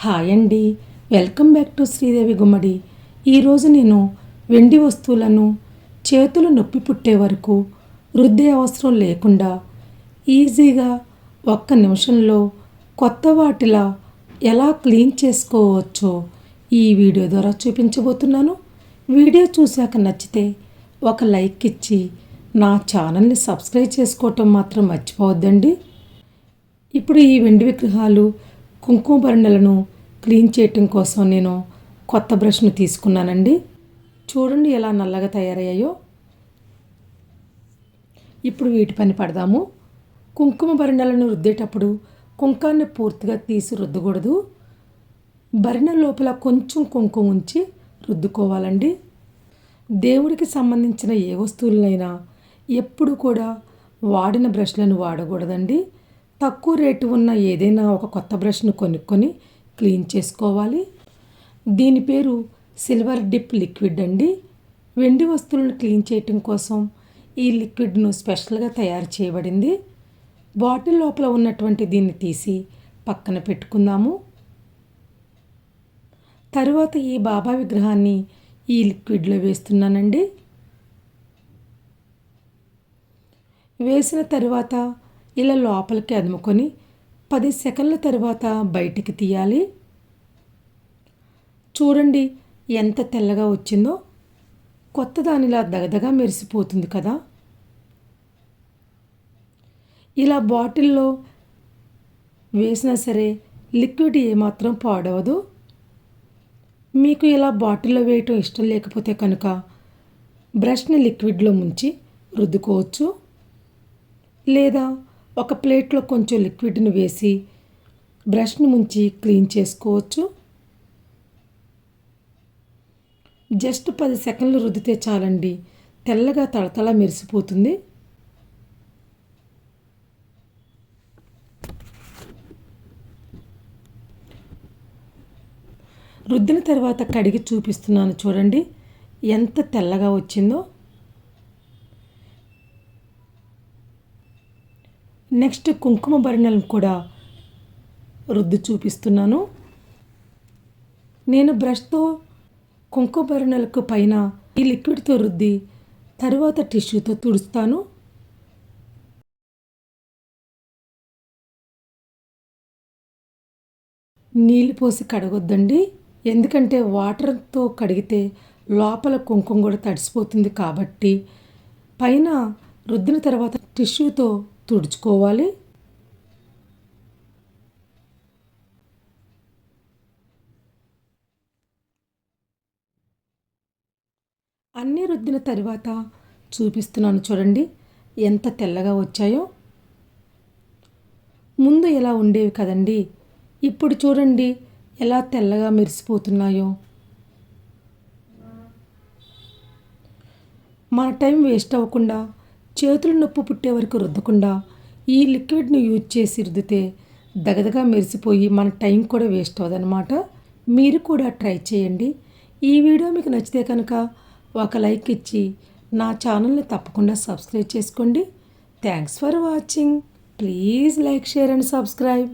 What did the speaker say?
Hi అండి, welcome back to Sridevi గుమ్మడి. ఈరోజు నేను వెండి వస్తువులను చేతులు నొప్పి పుట్టే వరకు రుద్దే అవసరం లేకుండా ఈజీగా ఒక్క నిమిషంలో కొత్త వాటిలా ఎలా క్లీన్ చేసుకోవచ్చో ఈ వీడియో ద్వారా చూపించబోతున్నాను. వీడియో చూశాక నచ్చితే ఒక లైక్ ఇచ్చి నా ఛానల్ని సబ్స్క్రైబ్ చేసుకోవటం మాత్రం మర్చిపోవద్దండి. ఇప్పుడు ఈ వెండి విగ్రహాలు కుంకుమ బరణలను క్లీన్ చేయటం కోసం నేను కొత్త బ్రష్ను తీసుకున్నానండి. చూడండి ఎలా నల్లగా తయారయ్యాయో. ఇప్పుడు వీటి పని పడదాము. కుంకుమ బరణలను రుద్దేటప్పుడు కుంకాన్ని పూర్తిగా తీసి రుద్దకూడదు. బరణ లోపల కొంచెం కుంకుమ ఉంచి రుద్దుకోవాలండి. దేవుడికి సంబంధించిన ఏ వస్తువులైనా ఎప్పుడు కూడా వాడిన బ్రష్లను వాడకూడదండి. తక్కువ రేటు ఉన్న ఏదైనా ఒక కొత్త బ్రష్ను కొనుక్కొని క్లీన్ చేసుకోవాలి. దీని పేరు సిల్వర్ డిప్ లిక్విడ్ అండి. వెండి వస్తువులను క్లీన్ చేయటం కోసం ఈ లిక్విడ్ను స్పెషల్గా తయారు చేయబడింది. బాటిల్ లోపల ఉన్నటువంటి దీన్ని తీసి పక్కన పెట్టుకుందాము. తరువాత ఈ బాబా విగ్రహాన్ని ఈ లిక్విడ్లో వేస్తున్నానండి. వేసిన తరువాత ఇలా లోపలికి అదుముకొని 10 సెకండ్ల తర్వాత బయటికి తీయాలి. చూడండి ఎంత తెల్లగా వచ్చిందో. కొత్త దానిలా దగదగా మెరిసిపోతుంది కదా. ఇలా బాటిల్లో వేసినా సరే లిక్విడ్ ఏమాత్రం పాడవదు. మీకు ఇలా బాటిల్లో వేయటం ఇష్టం లేకపోతే కనుక బ్రష్ని లిక్విడ్లో ముంచి రుద్దుకోవచ్చు. లేదా ఒక ప్లేట్లో కొంచెం లిక్విడ్ని వేసి బ్రష్ని ముంచి క్లీన్ చేసుకోవచ్చు. జస్ట్ 10 సెకండ్లు రుద్దితే చాలండి, తెల్లగా తళతళ మెరిసిపోతుంది. రుద్దిన తర్వాత కడిగి చూపిస్తున్నాను చూడండి ఎంత తెల్లగా వచ్చిందో. నెక్స్ట్ కుంకుమ బరణలను కూడా రుద్ది చూపిస్తున్నాను. నేను బ్రష్తో కుంకుమ బరణలకు పైన ఈ లిక్విడ్తో రుద్ది తర్వాత టిష్యూతో తుడుస్తాను. నీళ్ళు పోసి కడగొద్దండి, ఎందుకంటే వాటర్తో కడిగితే లోపల కుంకుమ కూడా తడిసిపోతుంది కాబట్టి పైన రుద్దిన తర్వాత టిష్యూతో తుడుచుకోవాలి. అన్నీ రుద్దిన తర్వాత చూపిస్తున్నాను చూడండి ఎంత తెల్లగా వచ్చాయో. ముందు ఎలా ఉండేవి కదండి, ఇప్పుడు చూడండి ఎలా తెల్లగా మెరిసిపోతున్నాయో. మన టైం వేస్ట్ అవ్వకుండా చేతులు నొప్పి పుట్టే వరకు రుద్దకుండా ఈ లిక్విడ్ని యూజ్ చేసి రుద్దితే దగదగా మెరిసిపోయి మన టైం కూడా వేస్ట్ అవ్వదన్నమాట. మీరు కూడా ట్రై చేయండి. ఈ వీడియో మీకు నచ్చితే కనుక ఒక లైక్ ఇచ్చి నా ఛానల్ని తప్పకుండా సబ్స్క్రైబ్ చేసుకోండి. Thanks for watching. Please like, share and subscribe.